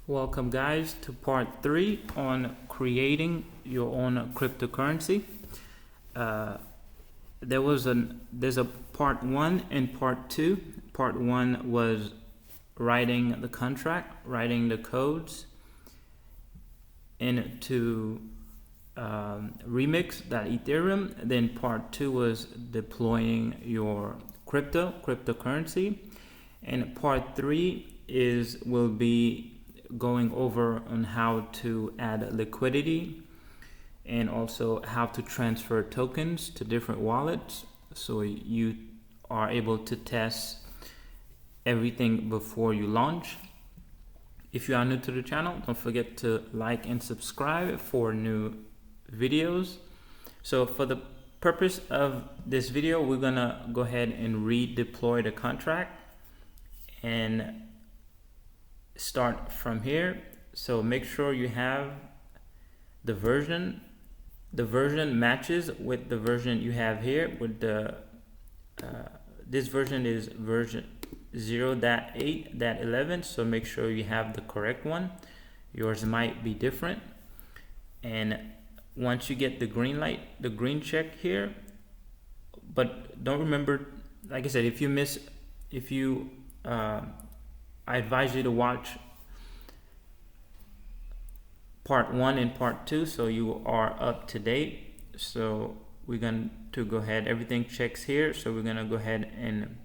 Welcome guys to part 3 on creating your own cryptocurrency. There's a part 1 and part 2. Part 1 was writing the contract, writing the codes, and to remix that Ethereum. Then part 2 was deploying your cryptocurrency, and part 3 will be going over on how to add liquidity and also how to transfer tokens to different wallets, so you are able to test everything before you launch. If you are new to the channel, don't forget to like and subscribe for new videos. So for the purpose of this video, we're gonna go ahead and redeploy the contract and start from here. So make sure you have the version matches with the version you have here. With the this version is version 0.8.11, so make sure you have the correct one. Yours might be different. And once you get the green light, the green check here, but don't remember, like I said, I advise you to watch part 1 and part 2 so you are up to date. So we're going to go ahead, everything checks here, so we're going to go ahead and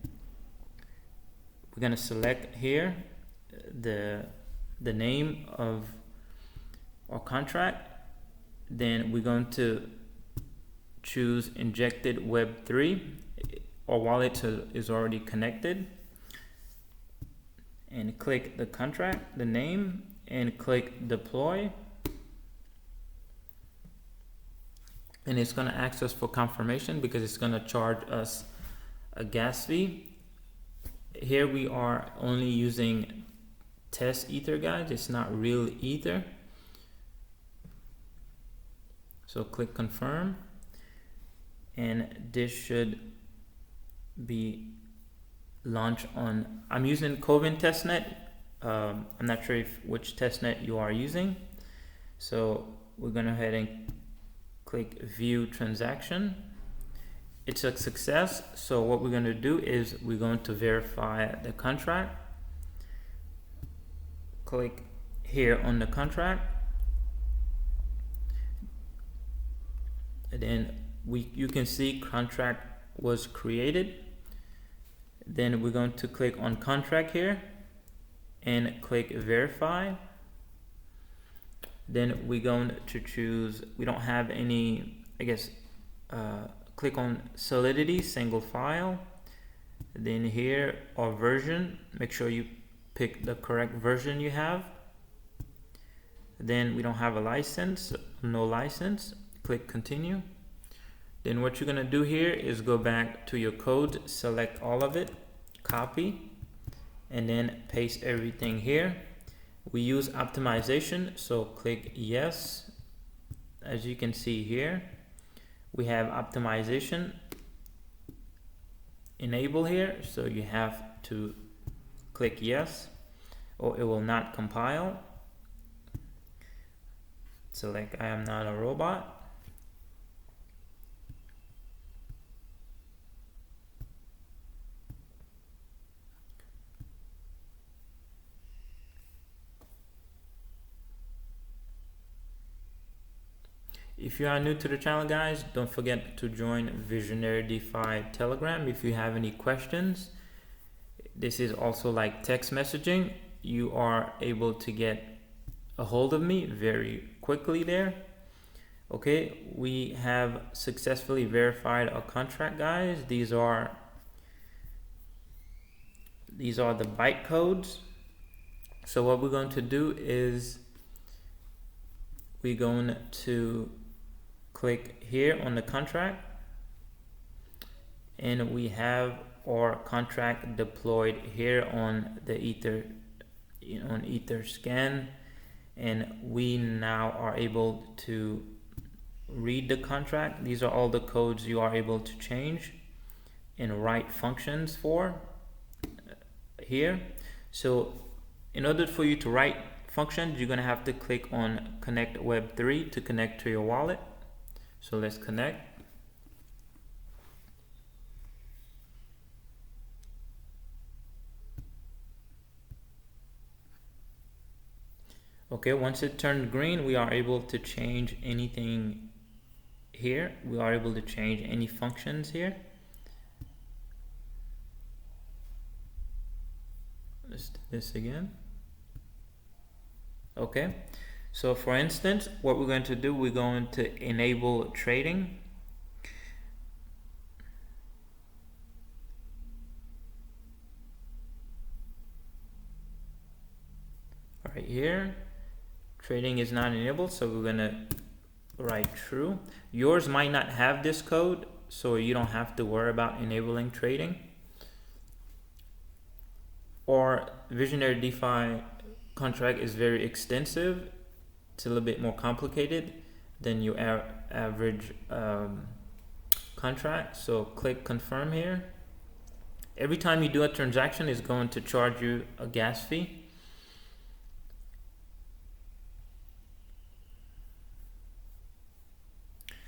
we're going to select here the name of our contract. Then we're going to choose injected Web3. Our wallet is already connected, and click the contract, the name, and click deploy. And it's going to ask us for confirmation because it's going to charge us a gas fee. Here we are only using test ether, guys. It's not real ether. So click confirm, and this should be launch on, I'm using Coven testnet. I'm not sure which testnet you are using. So we're going to head and click view transaction. It's a success. So what we're going to do is we're going to verify the contract. Click here on the contract, and then you can see contract was created. Then we're going to click on contract here and click verify. Then we're going to choose, we don't have any, click on Solidity, single file. Then here, our version, make sure you pick the correct version you have. Then we don't have a license, no license, click continue. Then what you're gonna do here is go back to your code, select all of it, copy, and then paste everything here. We use optimization, so click yes. As you can see here, we have optimization enable here, so you have to click yes or it will not compile. Select I am not a robot. If you are new to the channel, guys, don't forget to join visionaryDefi Telegram if you have any questions. This is also like text messaging. You are able to get a hold of me very quickly there. Okay, we have successfully verified our contract, guys. These are the byte codes. So what we're going to do is we're going to click here on the contract, and we have our contract deployed here on the ether, on Etherscan, and we now are able to read the contract. These are all the codes you are able to change and write functions for here. So in order for you to write functions, you're gonna have to click on connect Web3 to connect to your wallet. So let's connect. Okay, once it turned green, we are able to change anything here. We are able to change any functions here. Let's do this again. Okay, so for instance, what we're going to do, we're going to enable trading. Right here, trading is not enabled, so we're gonna write true. Yours might not have this code, so you don't have to worry about enabling trading. Or visionaryDefi contract is very extensive. It's a little bit more complicated than your average contract. So click confirm here. Every time you do a transaction, it's going to charge you a gas fee.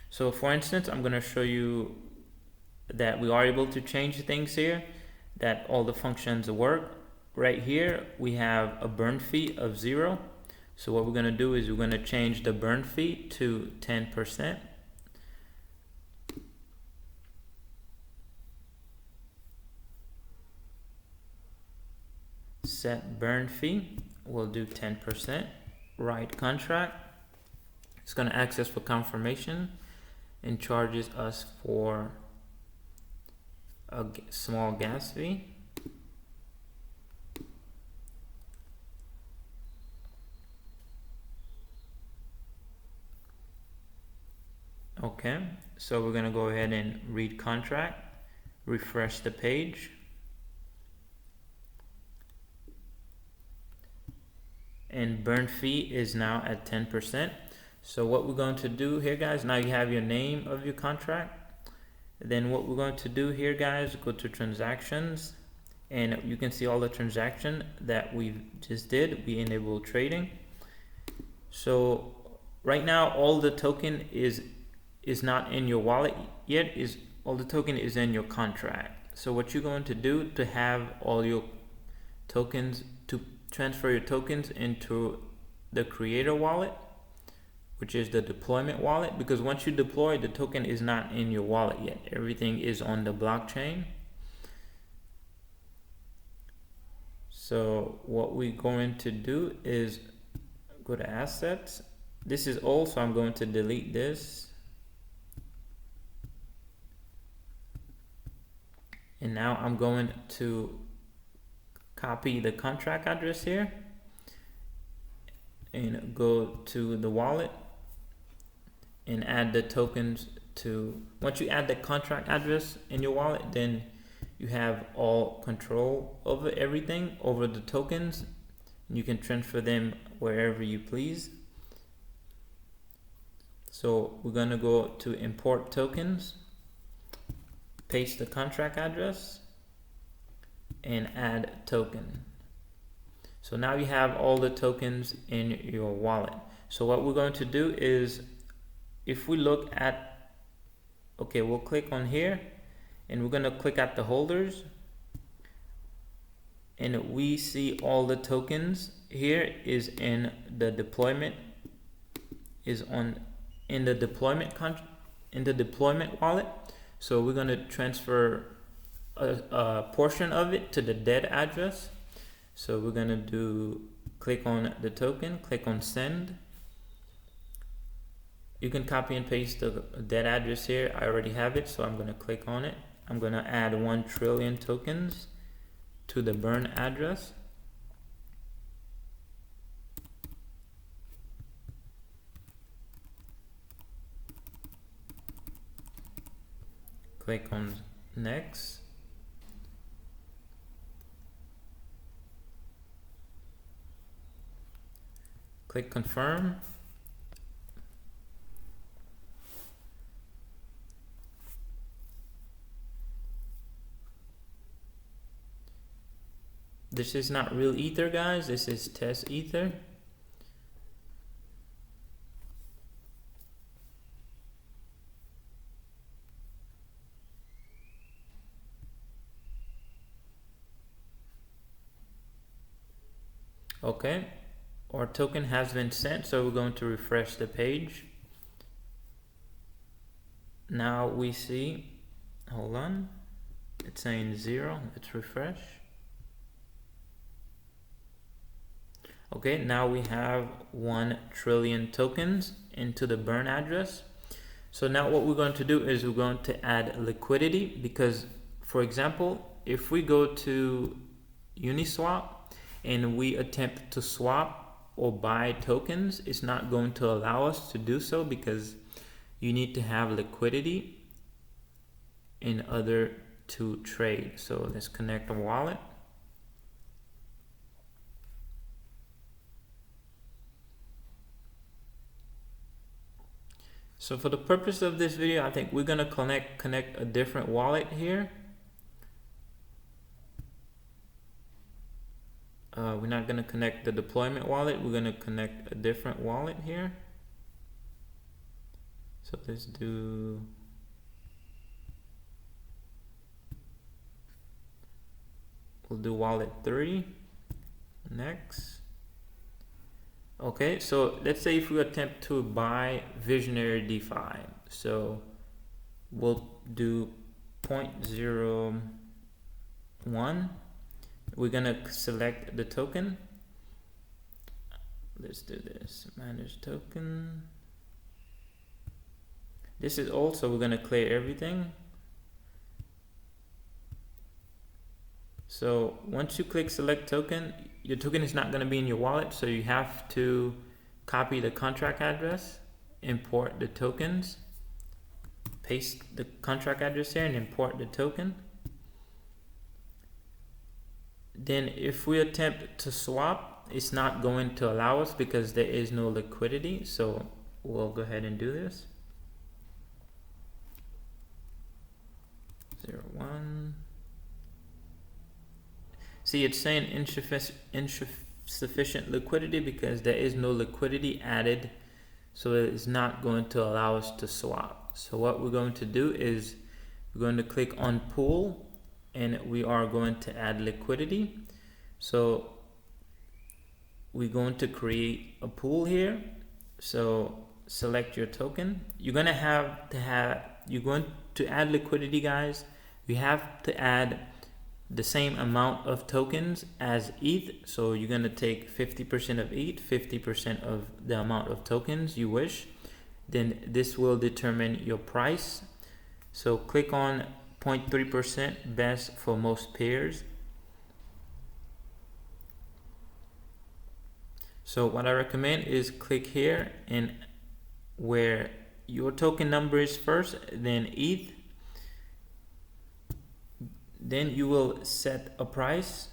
So for instance, I'm going to show you that we are able to change things here, that all the functions work. Right here, we have a burn fee of 0. So what we're going to do is we're going to change the burn fee to 10%. Set burn fee, we'll do 10%. Write contract. It's going to ask us for confirmation and charges us for a small gas fee. Okay, so we're going to go ahead and read contract, refresh the page. And burn fee is now at 10%. So what we're going to do here, guys, now you have your name of your contract. Then what we're going to do here, guys, go to transactions, and you can see all the transaction that we just did. We enabled trading. So right now, all the token is not in your wallet yet. All the token is in your contract. So what you're going to do to have all your tokens, to transfer your tokens into the creator wallet, which is the deployment wallet, because once you deploy, the token is not in your wallet yet. Everything is on the blockchain. So what we're going to do is go to assets. This is old, so I'm going to delete this. And now I'm going to copy the contract address here and go to the wallet and add the tokens to. Once you add the contract address in your wallet, then you have all control over everything, over the tokens. You can transfer them wherever you please. So we're going to go to import tokens, paste the contract address, and add token. So now you have all the tokens in your wallet. So what we're going to do is, if we look at, okay, we'll click on here and we're going to click at the holders, and we see all the tokens here is in the deployment, in the deployment wallet. So we're going to transfer a portion of it to the dead address. So we're going to click on the token, click on send. You can copy and paste the dead address here. I already have it, so I'm going to click on it. I'm going to add 1 trillion tokens to the burn address. Click on next. Click confirm. This is not real ether, guys. This is test ether. Okay, our token has been sent, so we're going to refresh the page. Now we see, hold on, it's saying 0. Let's refresh. Okay, now we have 1 trillion tokens into the burn address. So now what we're going to do is we're going to add liquidity, because for example, if we go to Uniswap and we attempt to swap or buy tokens, it's not going to allow us to do so because you need to have liquidity in order to trade. So let's connect a wallet. So for the purpose of this video, I think we're gonna connect a different wallet here. We're not gonna connect the deployment wallet. We're gonna connect a different wallet here. So let's do, we'll do wallet 3 next. Okay, so let's say if we attempt to buy visionaryDefi, so we'll do 0.01. We're gonna select the token. Let's do this, manage token. This is also, we're gonna clear everything. So once you click select token, your token is not going to be in your wallet, so you have to copy the contract address, import the tokens, paste the contract address here and import the token. Then if we attempt to swap, it's not going to allow us because there is no liquidity, so we'll go ahead and do this. 0.1. See, it's saying insufficient liquidity because there is no liquidity added, so it's not going to allow us to swap. So what we're going to do is we're going to click on pool and we are going to add liquidity. So we're going to create a pool here. So select your token. You're going to you're going to add liquidity, guys. You have to add the same amount of tokens as ETH. So you're going to take 50% of ETH, 50% of the amount of tokens you wish. Then this will determine your price. So click on 0.3% best for most pairs. So what I recommend is click here and where your token number is first, then ETH. Then you will set a price.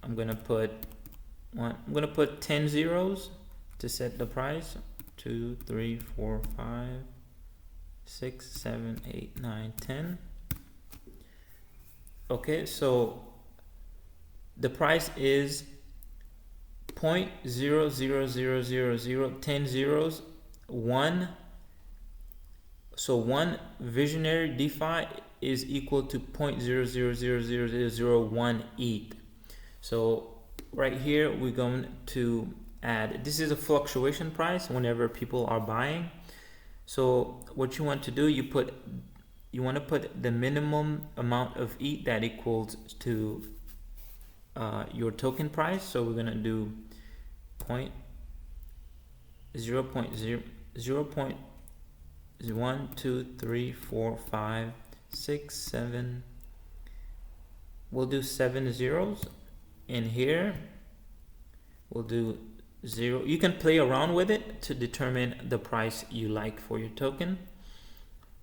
I'm gonna put 10 zeros to set the price. 2, 3, 4, 5, 6, 7, 8, 9, 10. Okay, so the price is 0.00000, 10 zeros, 1. So 1 visionaryDefi is equal to 0.0000001 ETH. So right here we're going to add, this is a fluctuation price whenever people are buying. So what you want to do, you want to put the minimum amount of ETH that equals to your token price. So we're gonna do 0.1, 2, 3, 4, 5, 6, 7. We'll do 7 zeros. In here we'll do 0. You can play around with it to determine the price you like for your token.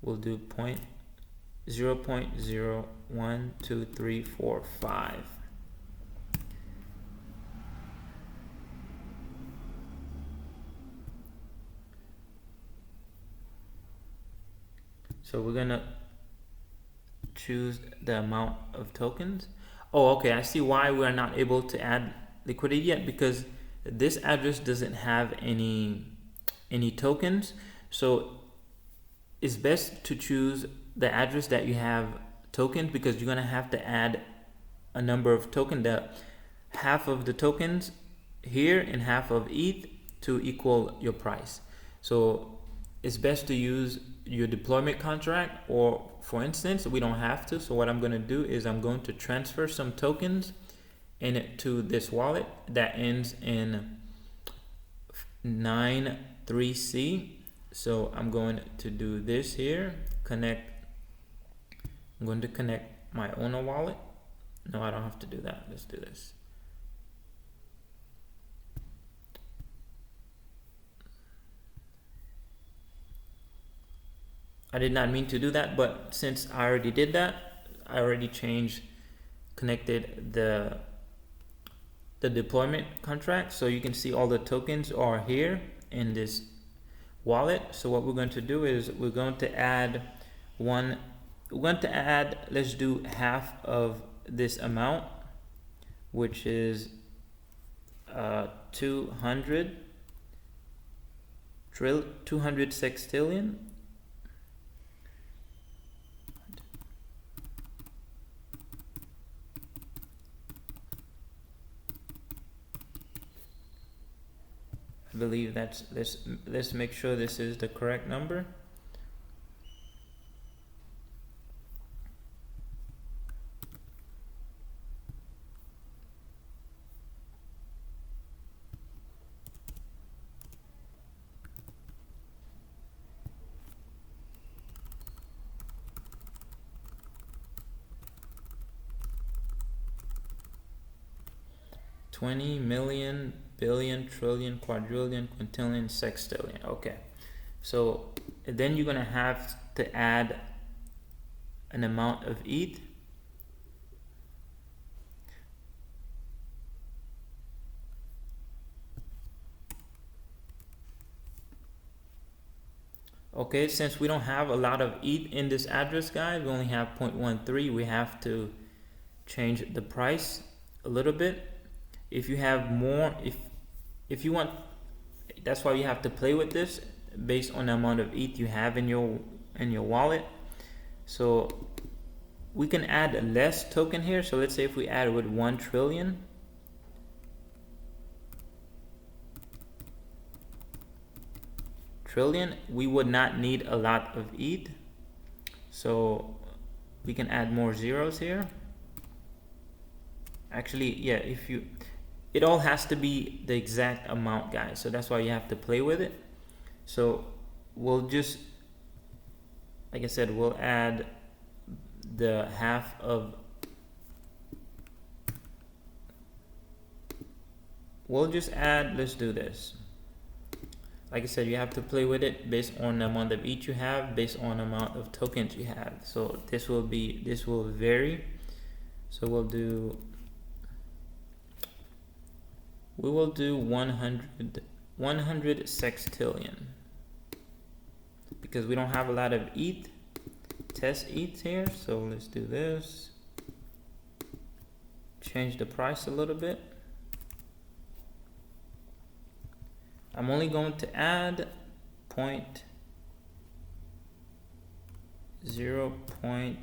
We'll do 0.1, 2, 3, 4, 5. So we're gonna choose the amount of tokens. Oh, okay, I see why we are not able to add liquidity yet, because this address doesn't have any tokens. So it's best to choose the address that you have tokens, because you're gonna have to add a number of tokens that half of the tokens here and half of ETH to equal your price. So it's best to use your deployment contract, or for instance, we don't have to. So what I'm going to do is I'm going to transfer some tokens into this wallet that ends in 93C. So I'm going to do this here, I'm going to connect my owner wallet. No, I don't have to do that. Let's do this. I did not mean to do that, but since I already did that, I already connected the deployment contract. So you can see all the tokens are here in this wallet. So what we're going to do is we're going to add, let's do half of this amount, which is 200 sextillion. I believe that's, let's make sure this is the correct number. $20 million, billion, trillion, quadrillion, quintillion, sextillion. Okay, so then you're gonna have to add an amount of ETH. Okay, since we don't have a lot of ETH in this address, guys, we only have 0.13. We have to change the price a little bit. If you have more, if you want, that's why you have to play with this based on the amount of ETH you have in your wallet. So we can add less token here. So let's say if we add with 1 trillion, we would not need a lot of ETH. So we can add more zeros here. Actually, yeah, it all has to be the exact amount, guys. So that's why you have to play with it. So we'll just, like I said, we'll add the half of, we'll just add, let's do this. Like I said, you have to play with it based on the amount of ETH you have, based on the amount of tokens you have. So this will vary. So we will do 100 sextillion because we don't have a lot of ETH, test ETH here. So let's do this, change the price a little bit. I'm only going to add 0.09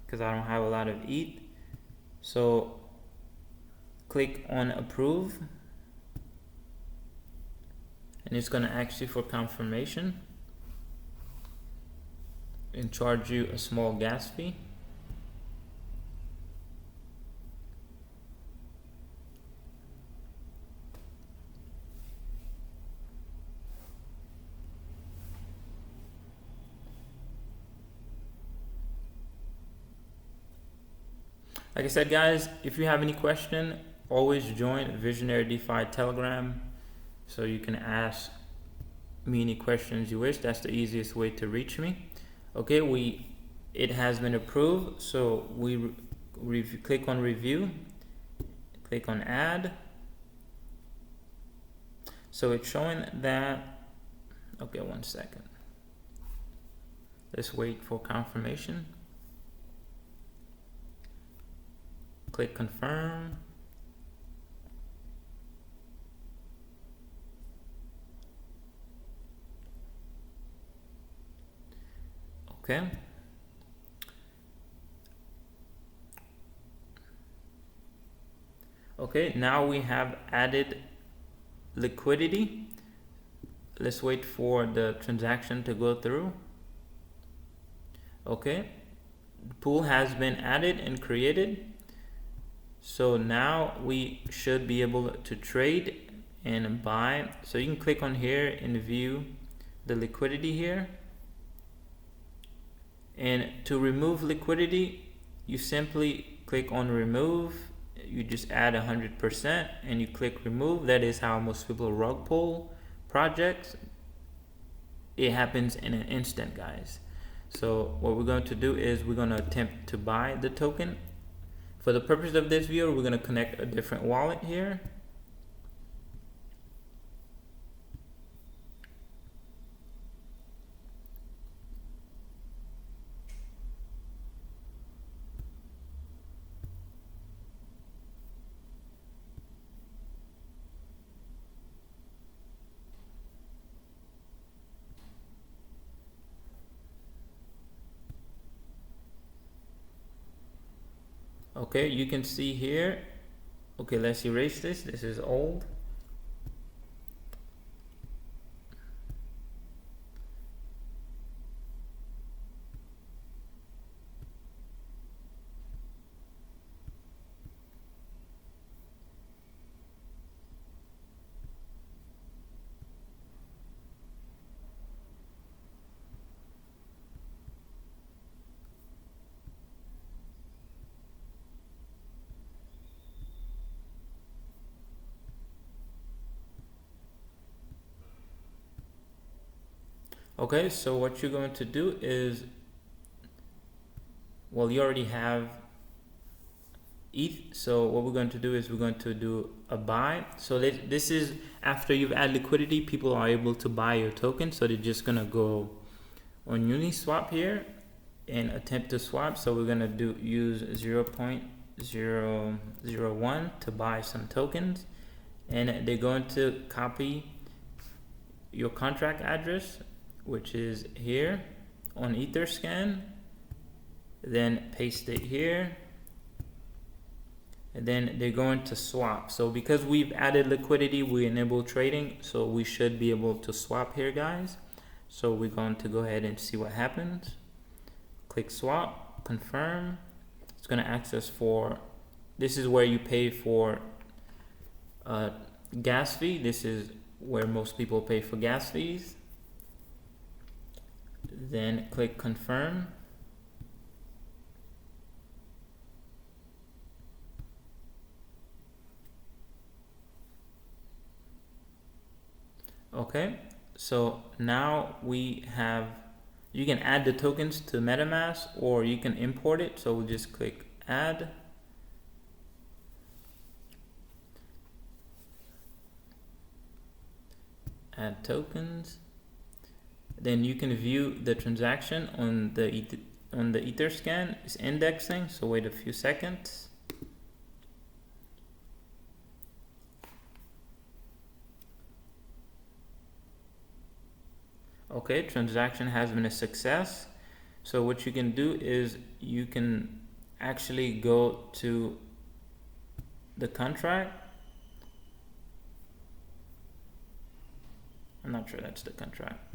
because I don't have a lot of ETH. So click on approve and it's going to ask you for confirmation and charge you a small gas fee. Like I said, guys, if you have any question, always join Visionary DeFi Telegram so you can ask me any questions you wish. That's the easiest way to reach me. Okay, it has been approved, so we click on review, click on add. So it's showing that, okay, 1 second. Let's wait for confirmation. Click confirm. Okay. Okay, now we have added liquidity. Let's wait for the transaction to go through. Okay, the pool has been added and created. So now we should be able to trade and buy. So you can click on here and view the liquidity here. And to remove liquidity, you simply click on remove. You just add 100% and you click remove. That is how most people rug pull projects. It happens in an instant, guys. So what we're going to do is we're going to attempt to buy the token. For the purpose of this video, we're going to connect a different wallet here. Okay, you can see here. Okay, let's erase this. This is old. Okay, so what you're going to do is, well, you already have ETH. So what we're going to do is we're going to do a buy. So this is after you've added liquidity, people are able to buy your token. So they're just gonna go on Uniswap here and attempt to swap. So we're gonna use 0.001 to buy some tokens, and they're going to copy your contract address, which is here on Etherscan, then paste it here, and then they're going to swap. So because we've added liquidity, we enable trading, so we should be able to swap here, guys. So we're going to go ahead and see what happens. Click swap, confirm. It's going to ask us for, this is where you pay for gas fee. This is where most people pay for gas fees. Then click confirm. Okay, so now we have, you can add the tokens to MetaMask or you can import it. So we'll just click add. Add tokens. Then you can view the transaction on the Etherscan. It's indexing, so wait a few seconds. Okay, transaction has been a success. So what you can do is you can actually go to the contract. I'm not sure that's the contract.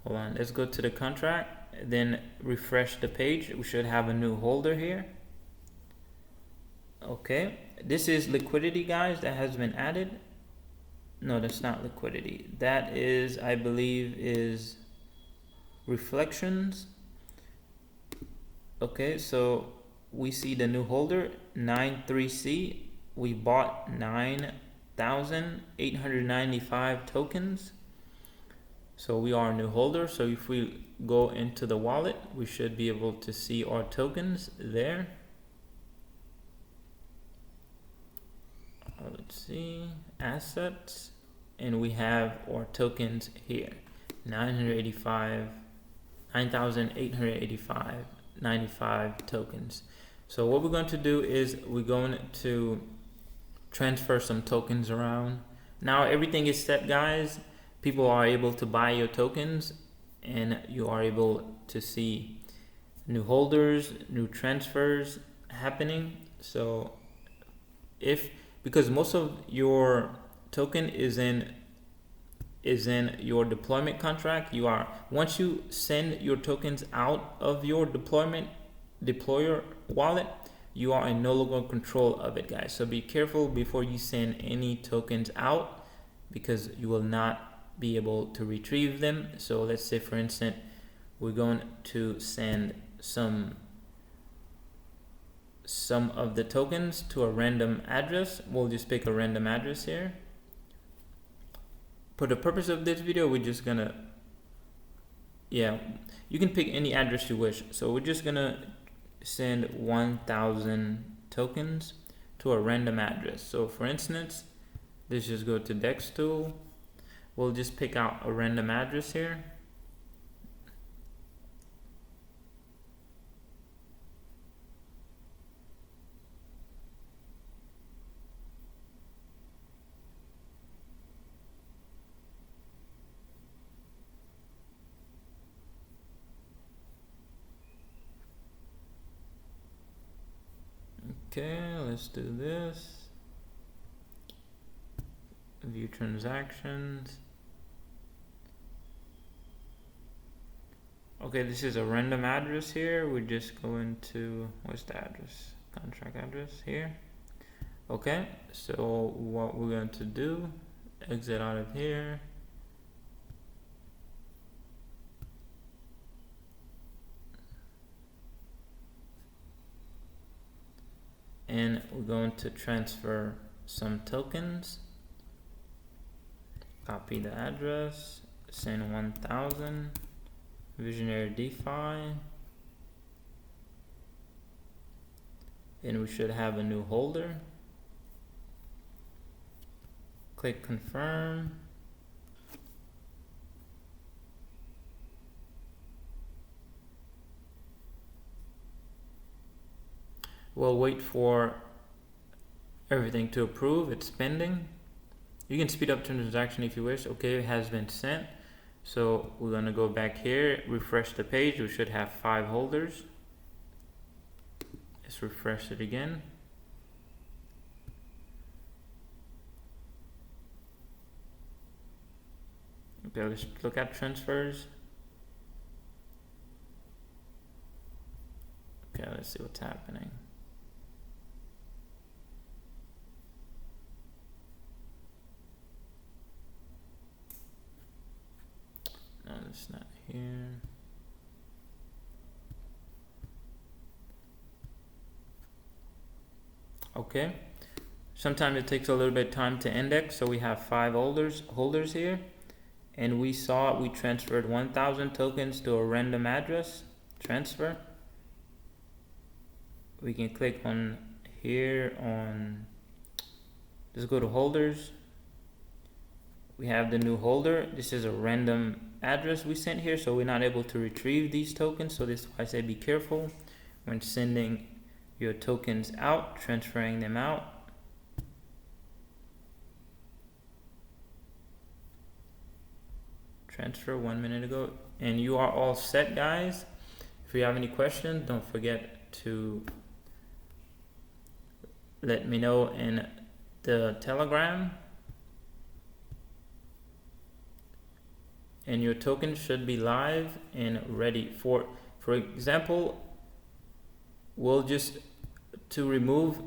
Hold on, let's go to the contract, then refresh the page. We should have a new holder here. Okay, this is liquidity, guys, that has been added. No, that's not liquidity. That is, I believe, is reflections. Okay, so we see the new holder, 93C. We bought 9,895 tokens. So we are a new holder. So if we go into the wallet, we should be able to see our tokens there. Let's see, assets, and we have our tokens here, 9,885.95 tokens. So what we're going to do is we're going to transfer some tokens around. Now everything is set, guys. People are able to buy your tokens and you are able to see new holders, new transfers happening. So if because most of your token is in your deployment contract. Once you send your tokens out of your deployer wallet, you are in no longer control of it, guys. So be careful before you send any tokens out, because you will not be able to retrieve them. So let's say, for instance, we're going to send some of the tokens to a random address. We'll just pick a random address here. For the purpose of this video, we're just gonna, you can pick any address you wish. So we're just gonna send 1,000 tokens to a random address. So for instance, let's just go to Dex tool. We'll just pick out a random address here. Okay, let's do this. View transactions. Okay, this is a random address here. We're just going to, what's the address? Contract address here. Okay, so what we're going to do, exit out of here. And we're going to transfer some tokens. Copy the address, send 1,000, visionaryDefi, and we should have a new holder. Click confirm. We'll wait for everything to approve. It's pending. You can speed up transaction if you wish. Okay, it has been sent. So we're gonna go back here, refresh the page. We should have 5 holders. Let's refresh it again. Okay, let's look at transfers. Okay, let's see what's happening. No, it's not here. Okay, sometimes it takes a little bit of time to index. So we have 5 holders here, and we transferred 1,000 tokens to a random address. Transfer. We can click on here on, let's go to holders. We have the new holder. This is a random address we sent here, so we're not able to retrieve these tokens. So this is why I say be careful when sending your tokens out, transferring them out. Transfer 1 minute ago, and you are all set, guys. If you have any questions, don't forget to let me know in the Telegram. And your token should be live and ready. For example, we'll just, to remove,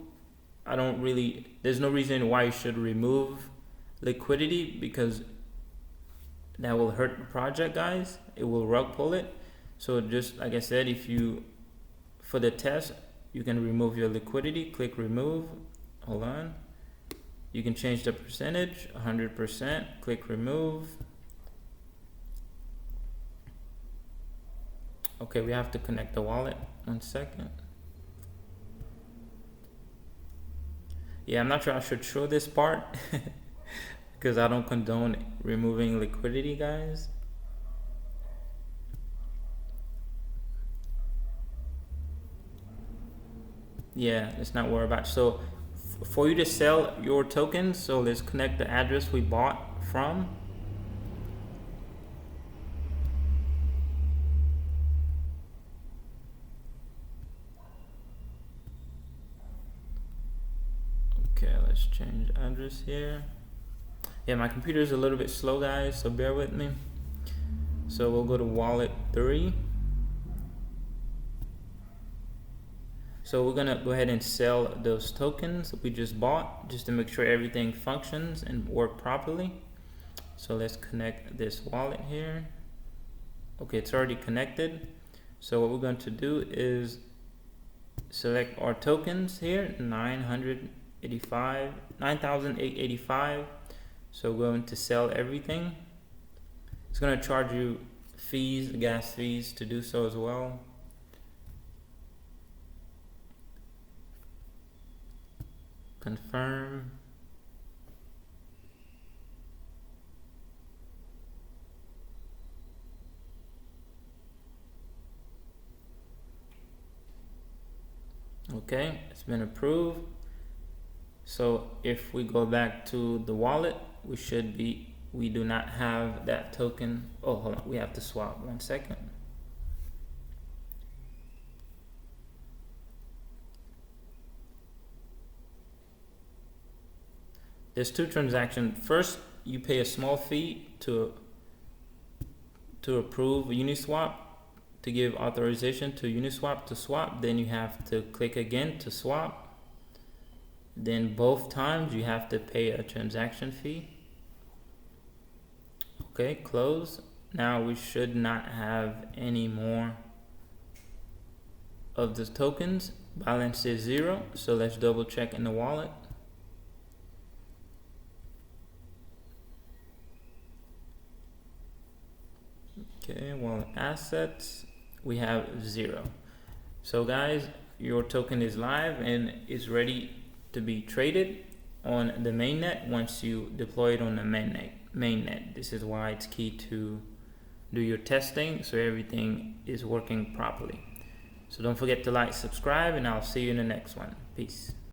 there's no reason why you should remove liquidity, because that will hurt the project, guys. It will rug pull it. So just like I said, for the test, you can remove your liquidity. Click remove. Hold on. You can change the percentage, 100%. Click remove. Okay, we have to connect the wallet. 1 second. Yeah, I'm not sure I should show this part because I don't condone removing liquidity, guys. Yeah, let's not worry about it. So for you to sell your tokens, so let's connect the address we bought from. Okay, let's change address here. Yeah, my computer is a little bit slow, guys, so bear with me. So we'll go to wallet 3. So we're gonna go ahead and sell those tokens we just bought, just to make sure everything functions and work properly. So let's connect this wallet here. Okay, it's already connected. So what we're going to do is select our tokens here, 9,885. So we're going to sell everything. It's going to charge you fees, gas fees, to do so as well. Confirm. Okay, it's been approved. So if we go back to the wallet, we do not have that token. Oh, hold on, we have to swap. 1 second. There's 2 transactions. First, you pay a small fee to approve Uniswap, to give authorization to Uniswap to swap. Then you have to click again to swap. Then both times you have to pay a transaction fee. Okay, close. Now we should not have any more of the tokens. Balance is 0. So let's double check in the wallet. Okay, wallet assets, we have 0. So guys, your token is live and is ready to be traded on the mainnet once you deploy it on the mainnet. This is why it's key to do your testing so everything is working properly. So don't forget to like, subscribe, and I'll see you in the next one. Peace.